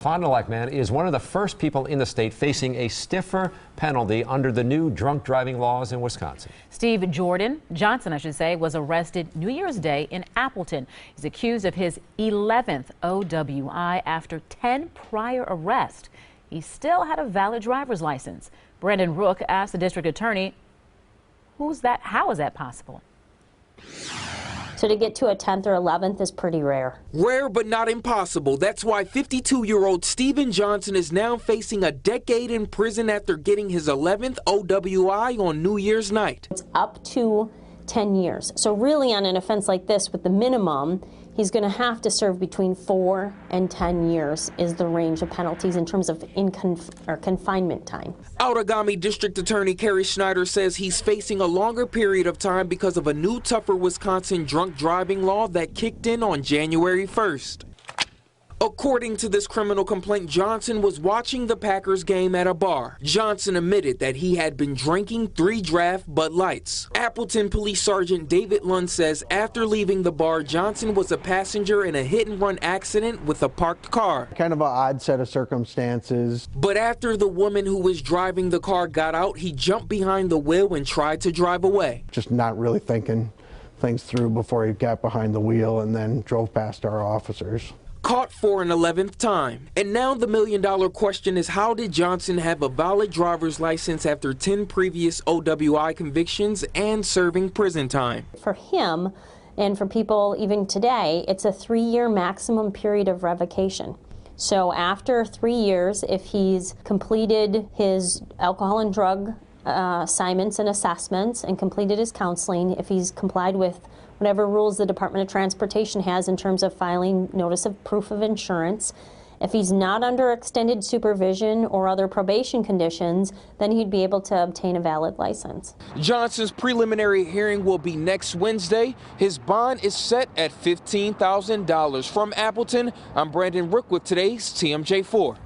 Fond du Lac man is one of the first people in the state facing a stiffer penalty under the new drunk driving laws in Wisconsin. Steve Johnson, was arrested New Year's Day in Appleton. He's accused of his 11th OWI after 10 prior arrests. He still had a valid driver's license. Brandon Rook asked the district attorney, how is that possible? So to get to a 10th or 11th is pretty rare. Rare but not impossible. That's why 52-year-old Stephen Johnson is now facing a decade in prison after getting his 11th OWI on New Year's night. It's up to 10 years. So really on an offense like this with the minimum, he's going to have to serve between 4 and 10 years is the range of penalties in terms of confinement time. Outagamie District Attorney Kerry Schneider says he's facing a longer period of time because of a new tougher Wisconsin drunk driving law that kicked in on January 1st. According to this criminal complaint, Johnson was watching the Packers game at a bar. Johnson admitted that he had been drinking 3 draft Bud Lights. Appleton Police Sergeant David Lund says after leaving the bar, Johnson was a passenger in a hit-and-run accident with a parked car. Kind of an odd set of circumstances. But after the woman who was driving the car got out, he jumped behind the wheel and tried to drive away. Just not really thinking things through before he got behind the wheel and then drove past our officers. Caught for an 11th time. And now the million-dollar question is, how did Johnson have a valid driver's license after 10 previous OWI convictions and serving prison time? For him, and for people even today, it's a 3-year maximum period of revocation. So after 3 years, if he's completed his alcohol and drug assignments and assessments and completed his counseling, if he's complied with whatever rules the Department of Transportation has in terms of filing notice of proof of insurance, if he's not under extended supervision or other probation conditions, then he'd be able to obtain a valid license. Johnson's preliminary hearing will be next Wednesday. His bond is set at $15,000. From Appleton, I'm Brandon Rook with today's TMJ4.